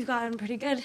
got him pretty good.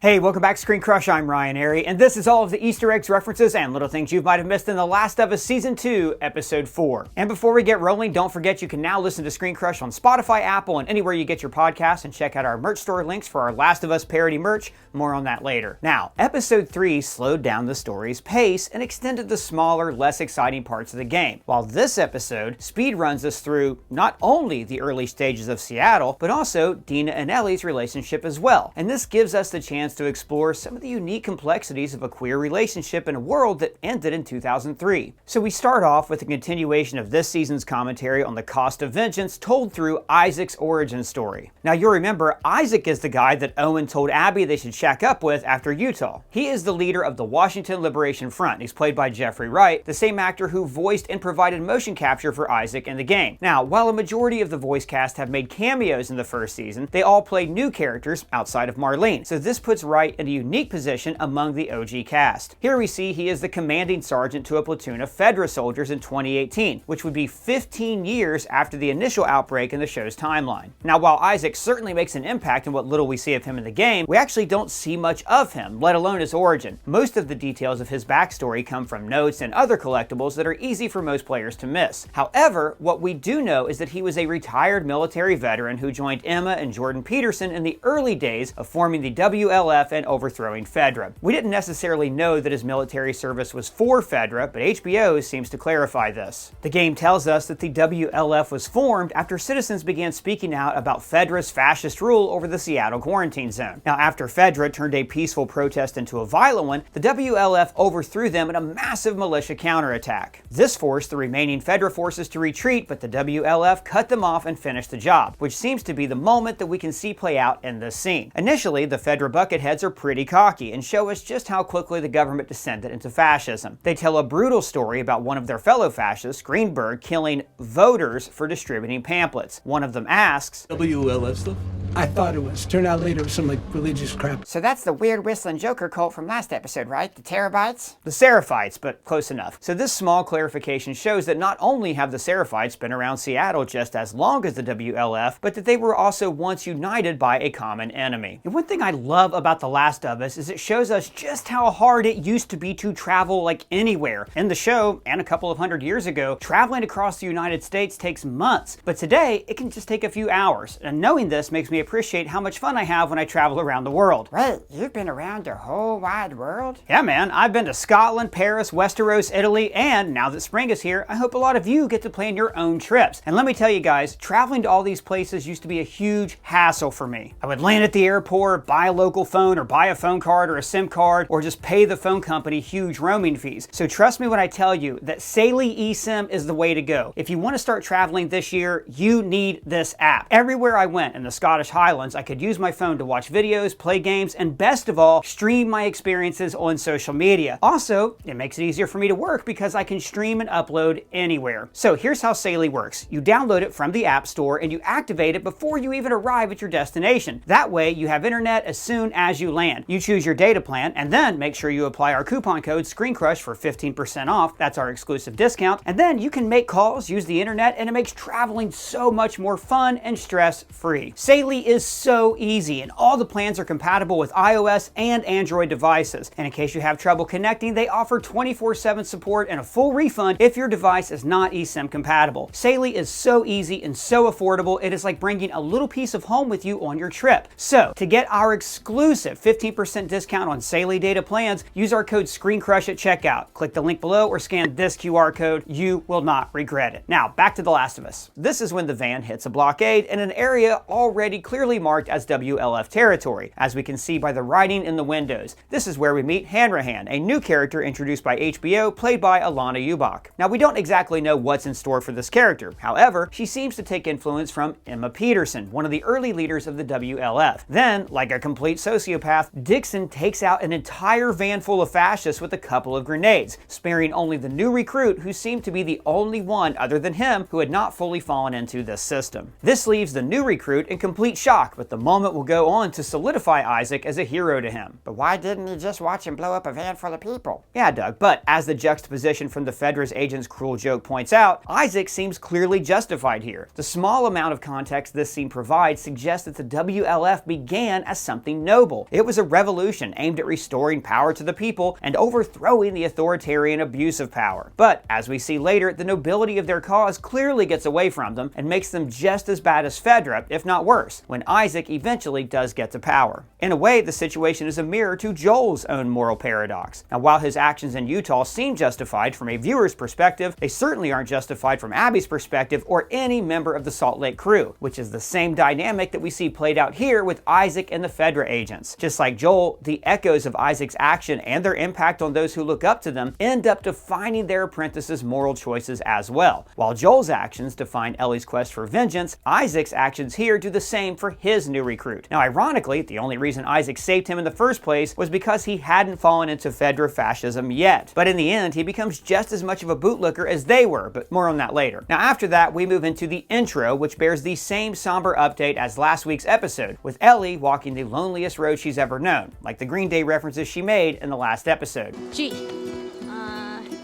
Hey, welcome back to ScreenCrush. I'm Ryan Airy, and this is all of the Easter eggs, references, and little things you might have missed in The Last of Us Season 2, Episode 4. And before we get rolling, don't forget you can now listen to ScreenCrush on Spotify, Apple, and anywhere you get your podcasts, and check out our merch store links for our Last of Us parody merch. More on that later. Now, Episode 3 slowed down the story's pace and extended the smaller, less exciting parts of the game, while this episode speed runs us through not only the early stages of Seattle, but also Dina and Ellie's relationship as well. And this gives us the chance to explore some of the unique complexities of a queer relationship in a world that ended in 2003. So we start off with a continuation of this season's commentary on the cost of vengeance told through Isaac's origin story. Now you'll remember Isaac is the guy that Owen told Abby they should shack up with after Utah. He is the leader of the Washington Liberation Front. He's played by Jeffrey Wright, the same actor who voiced and provided motion capture for Isaac in the game. Now, while a majority of the voice cast have made cameos in the first season, they all played new characters outside of Marlene. So this puts Wright in a unique position among the OG cast. Here we see he is the commanding sergeant to a platoon of Fedra soldiers in 2018, which would be 15 years after the initial outbreak in the show's timeline. Now, while Isaac certainly makes an impact in what little we see of him in the game, we actually don't see much of him, let alone his origin. Most of the details of his backstory come from notes and other collectibles that are easy for most players to miss. However, what we do know is that he was a retired military veteran who joined Emma and Jordan Peterson in the early days of forming the WLF and overthrowing Fedra. We didn't necessarily know that his military service was for Fedra, but HBO seems to clarify this. The game tells us that the WLF was formed after citizens began speaking out about Fedra's fascist rule over the Seattle quarantine zone. Now, after Fedra turned a peaceful protest into a violent one, the WLF overthrew them in a massive militia counterattack. This forced the remaining Fedra forces to retreat, but the WLF cut them off and finished the job, which seems to be the moment that we can see play out in this scene. Initially, the Fedra bucketheads are pretty cocky and show us just how quickly the government descended into fascism. They tell a brutal story about one of their fellow fascists, Greenberg, killing voters for distributing pamphlets. One of them asks, WLF stuff? I thought it was. Turned out later it was some religious crap. So that's the weird whistling Joker cult from last episode, right? The Terabytes? The Seraphites, but close enough. So this small clarification shows that not only have the Seraphites been around Seattle just as long as the WLF, but that they were also once united by a common enemy. And one thing I love about The Last of Us is it shows us just how hard it used to be to travel like anywhere. In the show, and a couple of hundred years ago, traveling across the United States takes months, but today it can just take a few hours. And knowing this makes me appreciate how much fun I have when I travel around the world. Wait, you've been around the whole wide world? Yeah, man. I've been to Scotland, Paris, Westeros, Italy, and now that spring is here, I hope a lot of you get to plan your own trips. And let me tell you guys, traveling to all these places used to be a huge hassle for me. I would land at the airport, buy a local phone, or buy a phone card or a SIM card, or just pay the phone company huge roaming fees. So trust me when I tell you that Saley eSIM is the way to go. If you want to start traveling this year, you need this app. Everywhere I went in the Scottish Highlands, I could use my phone to watch videos, play games, and best of all, stream my experiences on social media. Also, it makes it easier for me to work because I can stream and upload anywhere. So here's how Saley works. You download it from the App Store and you activate it before you even arrive at your destination. That way, you have internet as soon as you land. You choose your data plan and then make sure you apply our coupon code ScreenCrush for 15% off. That's our exclusive discount. And then you can make calls, use the internet, and it makes traveling so much more fun and stress-free. Saley is so easy, and all the plans are compatible with iOS and Android devices. And in case you have trouble connecting, they offer 24/7 support and a full refund if your device is not eSIM compatible. Saley is so easy and so affordable, it is like bringing a little piece of home with you on your trip. So, to get our exclusive 15% discount on Saley data plans, use our code ScreenCrush at checkout. Click the link below or scan this QR code. You will not regret it. Now, back to The Last of Us. This is when the van hits a blockade in an area already clearly marked as WLF territory, as we can see by the writing in the windows. This is where we meet Hanrahan, a new character introduced by HBO, played by Alana Ubach. Now, we don't exactly know what's in store for this character. However, she seems to take influence from Emma Peterson, one of the early leaders of the WLF. Then, like a complete sociopath, Dixon takes out an entire van full of fascists with a couple of grenades, sparing only the new recruit, who seemed to be the only one other than him who had not fully fallen into this system. This leaves the new recruit in complete shock, but the moment will go on to solidify Isaac as a hero to him. But why didn't he just watch him blow up a van full of people? Yeah, Doug, but as the juxtaposition from the Fedra's agent's cruel joke points out, Isaac seems clearly justified here. The small amount of context this scene provides suggests that the WLF began as something noble. It was a revolution aimed at restoring power to the people and overthrowing the authoritarian abuse of power. But, as we see later, the nobility of their cause clearly gets away from them and makes them just as bad as Fedra, if not worse, when Isaac eventually does get to power. In a way, the situation is a mirror to Joel's own moral paradox. Now, while his actions in Utah seem justified from a viewer's perspective, they certainly aren't justified from Abby's perspective or any member of the Salt Lake crew, which is the same dynamic that we see played out here with Isaac and the Fedra agents. Just like Joel, the echoes of Isaac's action and their impact on those who look up to them end up defining their apprentice's moral choices as well. While Joel's actions define Ellie's quest for vengeance, Isaac's actions here do the same for his new recruit. Now, ironically, the only reason Isaac saved him in the first place was because he hadn't fallen into Fedra fascism yet. But in the end, he becomes just as much of a bootlicker as they were, but more on that later. Now, after that, we move into the intro, which bears the same somber update as last week's episode, with Ellie walking the loneliest road she's ever known, like the Green Day references she made in the last episode.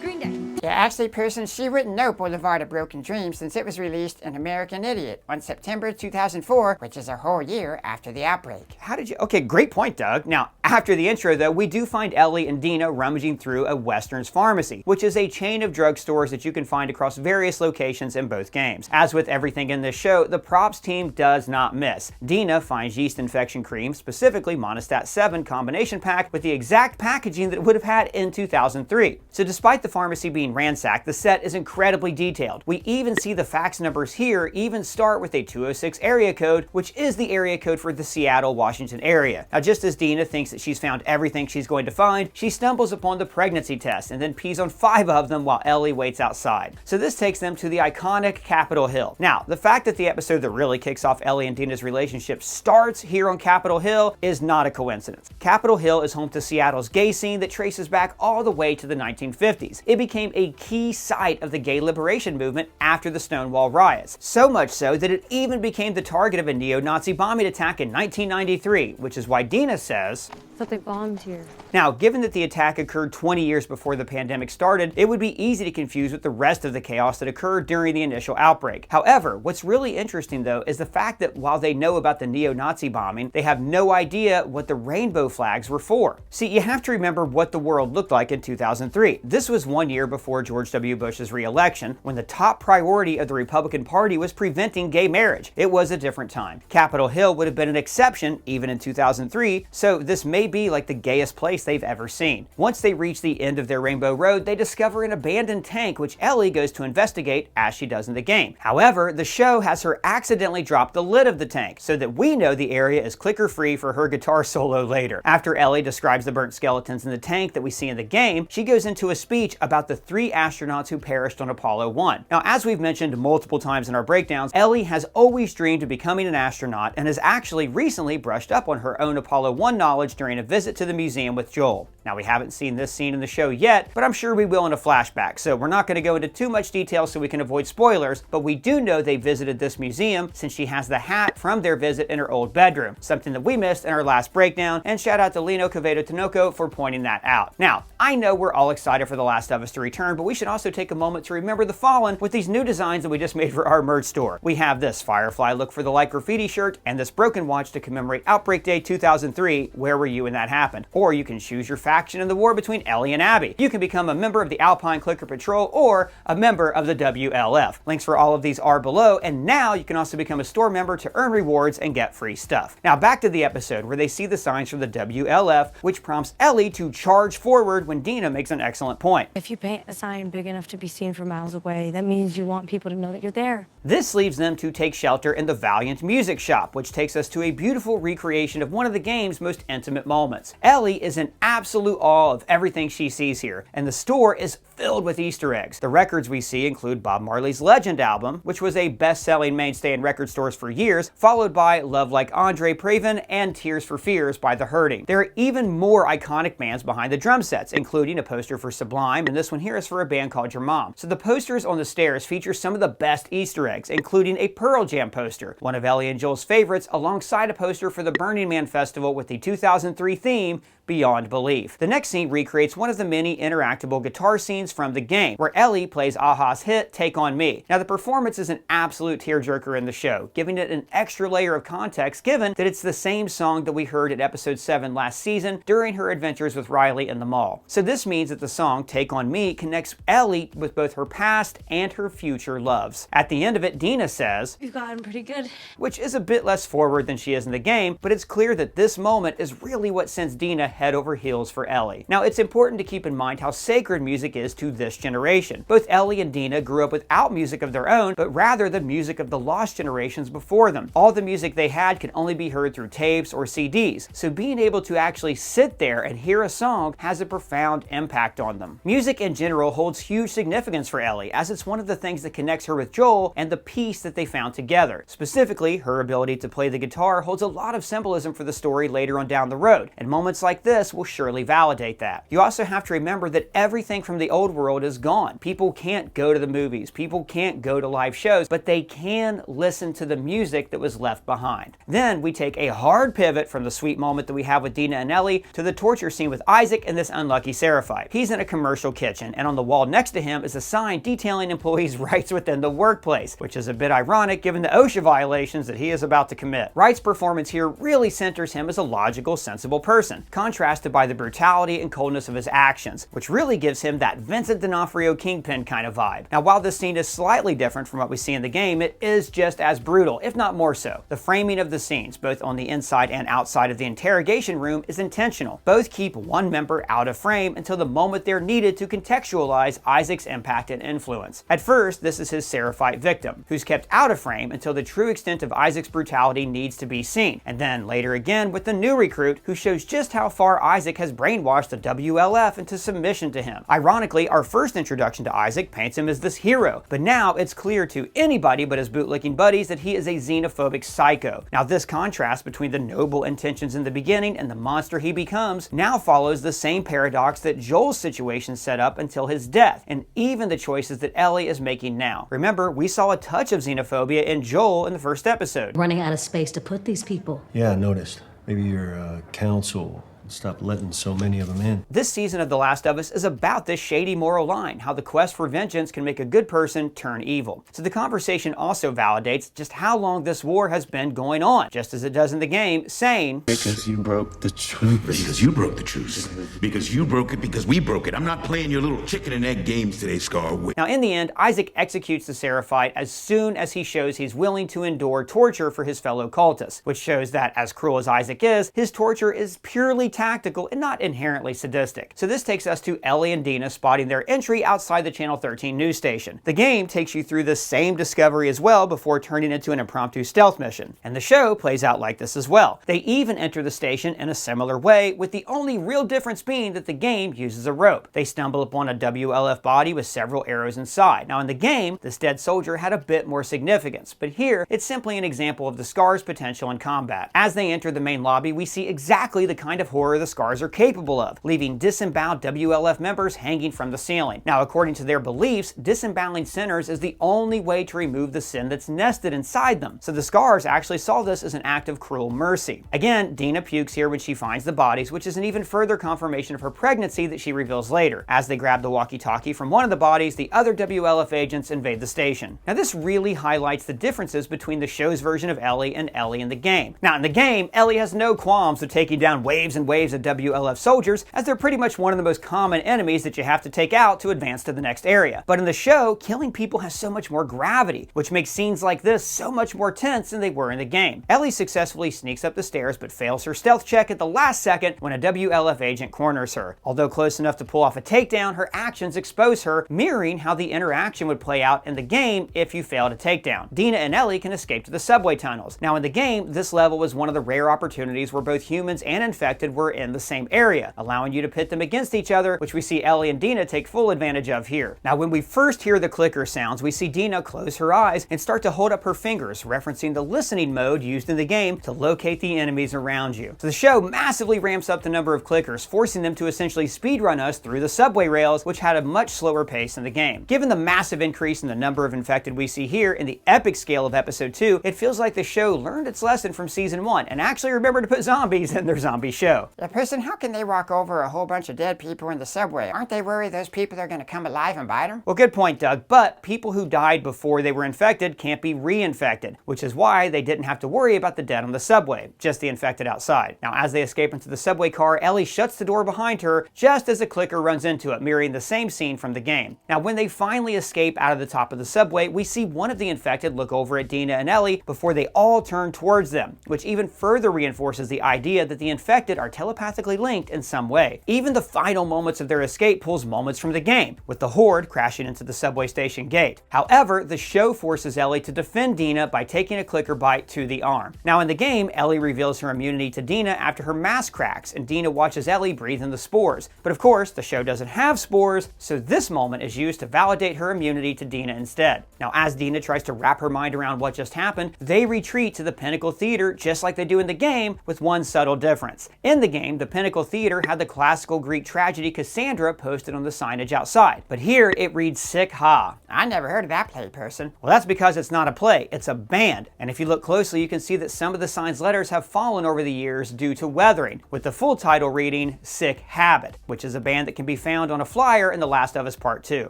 Green Day. Yeah, actually, person, she wouldn't know Boulevard of Broken Dreams since it was released in American Idiot on September 2004, which is a whole year after the outbreak. How did you... Okay, great point, Doug. Now, after the intro, though, we do find Ellie and Dina rummaging through a Western's Pharmacy, which is a chain of drugstores that you can find across various locations in both games. As with everything in this show, the props team does not miss. Dina finds yeast infection cream, specifically Monistat 7 combination pack, with the exact packaging that it would have had in 2003. So despite the pharmacy being ransacked, the set is incredibly detailed. We even see the fax numbers here even start with a 206 area code, which is the area code for the Seattle, Washington area. Now, just as Dina thinks that she's found everything she's going to find, she stumbles upon the pregnancy test and then pees on 5 of them while Ellie waits outside. So this takes them to the iconic Capitol Hill. Now, the fact that the episode that really kicks off Ellie and Dina's relationship starts here on Capitol Hill is not a coincidence. Capitol Hill is home to Seattle's gay scene that traces back all the way to the 1950s. It became a key site of the gay liberation movement after the Stonewall riots. So much so that it even became the target of a neo-Nazi bombing attack in 1993, which is why Dina says, I thought they bombed here. Now, given that the attack occurred 20 years before the pandemic started, it would be easy to confuse with the rest of the chaos that occurred during the initial outbreak. However, what's really interesting though is the fact that while they know about the neo-Nazi bombing, they have no idea what the rainbow flags were for. See, you have to remember what the world looked like in 2003. This was 1 year before George W. Bush's re-election, when the top priority of the Republican Party was preventing gay marriage. It was a different time. Capitol Hill would have been an exception even in 2003, so this may be like the gayest place they've ever seen. Once they reach the end of their Rainbow Road, they discover an abandoned tank, which Ellie goes to investigate as she does in the game. However, the show has her accidentally drop the lid of the tank, so that we know the area is clicker-free for her guitar solo later. After Ellie describes the burnt skeletons in the tank that we see in the game, she goes into a speech about the 3 astronauts who perished on Apollo 1. Now, as we've mentioned multiple times in our breakdowns, Ellie has always dreamed of becoming an astronaut and has actually recently brushed up on her own Apollo 1 knowledge during a visit to the museum with Joel. Now, we haven't seen this scene in the show yet, but I'm sure we will in a flashback, so we're not going to go into too much detail so we can avoid spoilers, but we do know they visited this museum since she has the hat from their visit in her old bedroom, something that we missed in our last breakdown, and shout out to Lino Quevedo Tinoco for pointing that out. Now, I know we're all excited for The Last of Us to return, but we should also take a moment to remember the fallen with these new designs that we just made for our merch store. We have this Firefly look for the Light Graffiti shirt and this broken watch to commemorate Outbreak Day 2003, Where Were You When That Happened? Or you can choose your faction in the war between Ellie and Abby. You can become a member of the Alpine Clicker Patrol or a member of the WLF. Links for all of these are below, and now you can also become a store member to earn rewards and get free stuff. Now back to the episode where they see the signs from the WLF, which prompts Ellie to charge forward when Dina makes an excellent point. If you paint a sign big enough to be seen from miles away, that means you want people to know that you're there. This leaves them to take shelter in the Valiant Music Shop, which takes us to a beautiful recreation of one of the game's most intimate moments. Ellie is in absolute absolute awe of everything she sees here, and the store is filled with Easter eggs. The records we see include Bob Marley's Legend album, which was a best-selling mainstay in record stores for years, followed by Love Like Andre Previn and Tears for Fears by The Hurting. There are even more iconic bands behind the drum sets, including a poster for Sublime, and this one here is for a band called Your Mom. So the posters on the stairs feature some of the best Easter eggs, including a Pearl Jam poster, one of Ellie and Joel's favorites, alongside a poster for the Burning Man Festival with the 2003 theme, Beyond Belief. The next scene recreates one of the many interactable guitar scenes from the game, where Ellie plays a-ha's hit, Take On Me. Now the performance is an absolute tearjerker in the show, giving it an extra layer of context given that it's the same song that we heard at episode 7 last season during her adventures with Riley in the mall. So this means that the song Take On Me connects Ellie with both her past and her future loves. At the end of it, Dina says, You've gotten pretty good. which is a bit less forward than she is in the game, but it's clear that this moment is really what sends Dina head over heels for Ellie. Now, it's important to keep in mind how sacred music is to this generation. Both Ellie and Dina grew up without music of their own, but rather the music of the lost generations before them. All the music they had could only be heard through tapes or CDs, so being able to actually sit there and hear a song has a profound impact on them. Music in general holds huge significance for Ellie, as it's one of the things that connects her with Joel and the peace that they found together. Specifically, her ability to play the guitar holds a lot of symbolism for the story later on down the road, and moments like this will surely validate that. You also have to remember that everything from the old world is gone. People can't go to the movies, people can't go to live shows, but they can listen to the music that was left behind. Then we take a hard pivot from the sweet moment that we have with Dina and Ellie to the torture scene with Isaac and this unlucky Seraphite. He's in a commercial kitchen, and on the wall next to him is a sign detailing employees' rights within the workplace, which is a bit ironic given the OSHA violations that he is about to commit. Wright's performance here really centers him as a logical, sensible person, contrasted by the brutality and coldness of his actions, which really gives him that Vincent D'Onofrio Kingpin kind of vibe. Now, while this scene is slightly different from what we see in the game, it is just as brutal, if not more so. The framing of the scenes, both on the inside and outside of the interrogation room, is intentional. Both keep one member out of frame until the moment they're needed to contextualize Isaac's impact and influence. At first, this is his Seraphite victim, who's kept out of frame until the true extent of Isaac's brutality needs to be seen. And then later again with the new recruit, who shows just how far Isaac has brainwashed the WLF into submission to him. Ironically, our first introduction to Isaac paints him as this hero, but now it's clear to anybody but his bootlicking buddies that he is a xenophobic psycho. Now, this contrast between the noble intentions in the beginning and the monster he becomes now follows the same paradox that Joel's situation set up until his death, and even the choices that Ellie is making now. Remember, we saw a touch of xenophobia in Joel in the first episode. Running out of space to put these people. Yeah, I noticed. Maybe your council stop letting so many of them in. This season of The Last of Us is about this shady moral line, how the quest for vengeance can make a good person turn evil. So the conversation also validates just how long this war has been going on, just as it does in the game, saying, Because you broke the truce. Because you broke the truce. Because you broke it, because we broke it. I'm not playing your little chicken and egg games today, Scar. Now in the end, Isaac executes the Seraphite as soon as he shows he's willing to endure torture for his fellow cultists, which shows that, as cruel as Isaac is, his torture is purely tactical and not inherently sadistic. So this takes us to Ellie and Dina spotting their entry outside the Channel 13 news station. The game takes you through the same discovery as well before turning into an impromptu stealth mission. And the show plays out like this as well. They even enter the station in a similar way, with the only real difference being that the game uses a rope. They stumble upon a WLF body with several arrows inside. Now in the game, this dead soldier had a bit more significance, but here it's simply an example of the Scar's potential in combat. As they enter the main lobby, we see exactly the kind of horror the Scars are capable of, leaving disemboweled WLF members hanging from the ceiling. Now, according to their beliefs, disemboweling sinners is the only way to remove the sin that's nested inside them. So the Scars actually saw this as an act of cruel mercy. Again, Dina pukes here when she finds the bodies, which is an even further confirmation of her pregnancy that she reveals later. As they grab the walkie-talkie from one of the bodies, the other WLF agents invade the station. Now, this really highlights the differences between the show's version of Ellie and Ellie in the game. Now, in the game, Ellie has no qualms with taking down waves and waves of WLF soldiers, as they're pretty much one of the most common enemies that you have to take out to advance to the next area. But in the show, killing people has so much more gravity, which makes scenes like this so much more tense than they were in the game. Ellie successfully sneaks up the stairs but fails her stealth check at the last second when a WLF agent corners her. Although close enough to pull off a takedown, her actions expose her, mirroring how the interaction would play out in the game if you failed a takedown. Dina and Ellie can escape to the subway tunnels. Now in the game, this level was one of the rare opportunities where both humans and infected were over in the same area, allowing you to pit them against each other, which we see Ellie and Dina take full advantage of here. Now, when we first hear the clicker sounds, we see Dina close her eyes and start to hold up her fingers, referencing the listening mode used in the game to locate the enemies around you. So the show massively ramps up the number of clickers, forcing them to essentially speedrun us through the subway rails, which had a much slower pace in the game. Given the massive increase in the number of infected we see here in the epic scale of episode 2, it feels like the show learned its lesson from season 1 and actually remembered to put zombies in their zombie show. Yeah, person, how can they walk over a whole bunch of dead people in the subway? Aren't they worried those people are going to come alive and bite them? Well, good point, Doug, but people who died before they were infected can't be reinfected, which is why they didn't have to worry about the dead on the subway, just the infected outside. Now, as they escape into the subway car, Ellie shuts the door behind her just as a clicker runs into it, mirroring the same scene from the game. Now, when they finally escape out of the top of the subway, we see one of the infected look over at Dina and Ellie before they all turn towards them, which even further reinforces the idea that the infected are telepathically linked in some way. Even the final moments of their escape pulls moments from the game, with the horde crashing into the subway station gate. However, the show forces Ellie to defend Dina by taking a clicker bite to the arm. Now, in the game, Ellie reveals her immunity to Dina after her mask cracks, and Dina watches Ellie breathe in the spores. But of course, the show doesn't have spores, so this moment is used to validate her immunity to Dina instead. Now, as Dina tries to wrap her mind around what just happened, they retreat to the Pinnacle Theater just like they do in the game, with one subtle difference. In the game, the Pinnacle Theater had the classical Greek tragedy Cassandra posted on the signage outside, but here it reads Sick Ha. I never heard of that play, person. Well, that's because it's not a play, it's a band. And if you look closely, you can see that some of the sign's letters have fallen over the years due to weathering, with the full title reading Sick Habit, which is a band that can be found on a flyer in The Last of Us Part 2.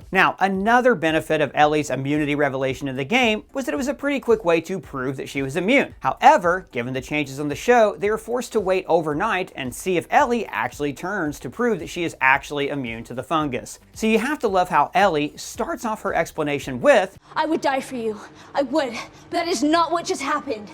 Now, another benefit of Ellie's immunity revelation in the game was that it was a pretty quick way to prove that she was immune. However, given the changes on the show, they were forced to wait overnight and see if Ellie actually turns to prove that she is actually immune to the fungus. So you have to love how Ellie starts off her explanation with, I would die for you. I would. But that is not what just happened.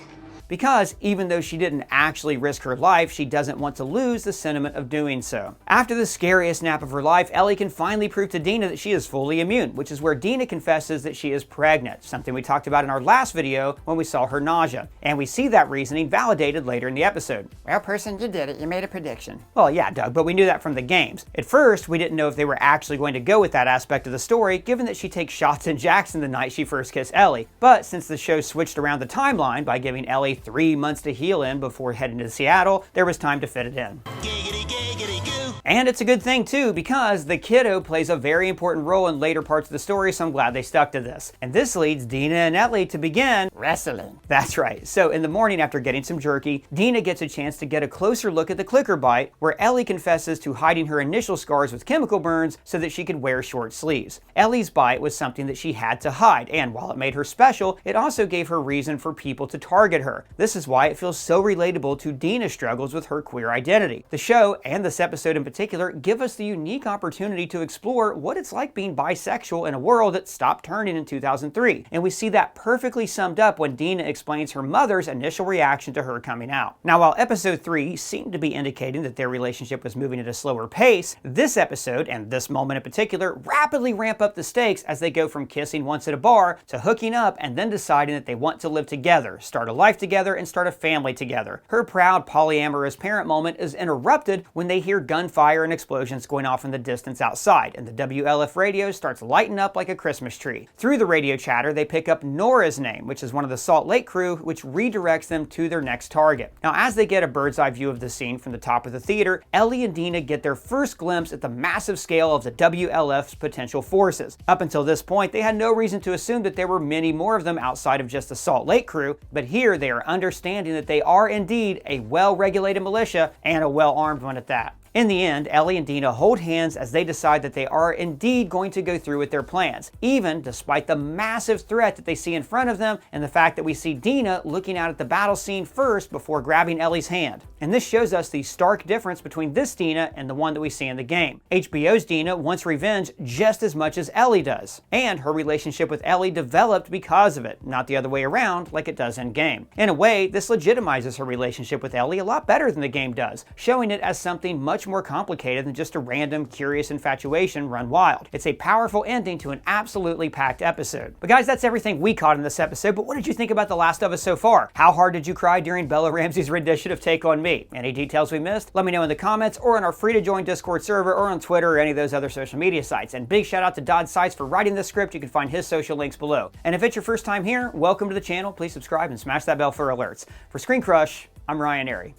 because even though she didn't actually risk her life, she doesn't want to lose the sentiment of doing so. After the scariest nap of her life, Ellie can finally prove to Dina that she is fully immune, which is where Dina confesses that she is pregnant, something we talked about in our last video when we saw her nausea. And we see that reasoning validated later in the episode. Well, person, you did it. You made a prediction. Well, yeah, Doug, but we knew that from the games. At first, we didn't know if they were actually going to go with that aspect of the story, given that she takes shots in Jackson the night she first kissed Ellie. But since the show switched around the timeline by giving Ellie 3 months to heal in before heading to Seattle, there was time to fit it in. Giggity, giggity, goo. And it's a good thing too, because the kiddo plays a very important role in later parts of the story, so I'm glad they stuck to this. And this leads Dina and Ellie to begin wrestling. That's right. So in the morning after getting some jerky, Dina gets a chance to get a closer look at the clicker bite, where Ellie confesses to hiding her initial scars with chemical burns so that she could wear short sleeves. Ellie's bite was something that she had to hide, and while it made her special, it also gave her reason for people to target her. This is why it feels so relatable to Dina's struggles with her queer identity. The show, and this episode in particular, give us the unique opportunity to explore what it's like being bisexual in a world that stopped turning in 2003. And we see that perfectly summed up when Dina explains her mother's initial reaction to her coming out. Now, while episode 3 seemed to be indicating that their relationship was moving at a slower pace, this episode, and this moment in particular, rapidly ramp up the stakes as they go from kissing once at a bar to hooking up and then deciding that they want to live together, start a life together, and start a family together. Her proud polyamorous parent moment is interrupted when they hear gunfire and explosions going off in the distance outside, and the WLF radio starts lighting up like a Christmas tree. Through the radio chatter, they pick up Nora's name, which is one of the Salt Lake crew, which redirects them to their next target. Now, as they get a bird's eye view of the scene from the top of the theater, Ellie and Dina get their first glimpse at the massive scale of the WLF's potential forces. Up until this point, they had no reason to assume that there were many more of them outside of just the Salt Lake crew, but here they are understanding that they are indeed a well-regulated militia, and a well-armed one at that. In the end, Ellie and Dina hold hands as they decide that they are indeed going to go through with their plans, even despite the massive threat that they see in front of them and the fact that we see Dina looking out at the battle scene first before grabbing Ellie's hand. And this shows us the stark difference between this Dina and the one that we see in the game. HBO's Dina wants revenge just as much as Ellie does, and her relationship with Ellie developed because of it, not the other way around like it does in game. In a way, this legitimizes her relationship with Ellie a lot better than the game does, showing it as something much much more complicated than just a random, curious infatuation run wild. It's a powerful ending to an absolutely packed episode. But guys, that's everything we caught in this episode, but what did you think about The Last of Us so far? How hard did you cry during Bella Ramsey's rendition of Take On Me? Any details we missed? Let me know in the comments or on our free-to-join Discord server or on Twitter or any of those other social media sites. And big shout out to Dodd Sites for writing this script. You can find his social links below. And if it's your first time here, welcome to the channel. Please subscribe and smash that bell for alerts. For ScreenCrush, I'm Ryan Airy.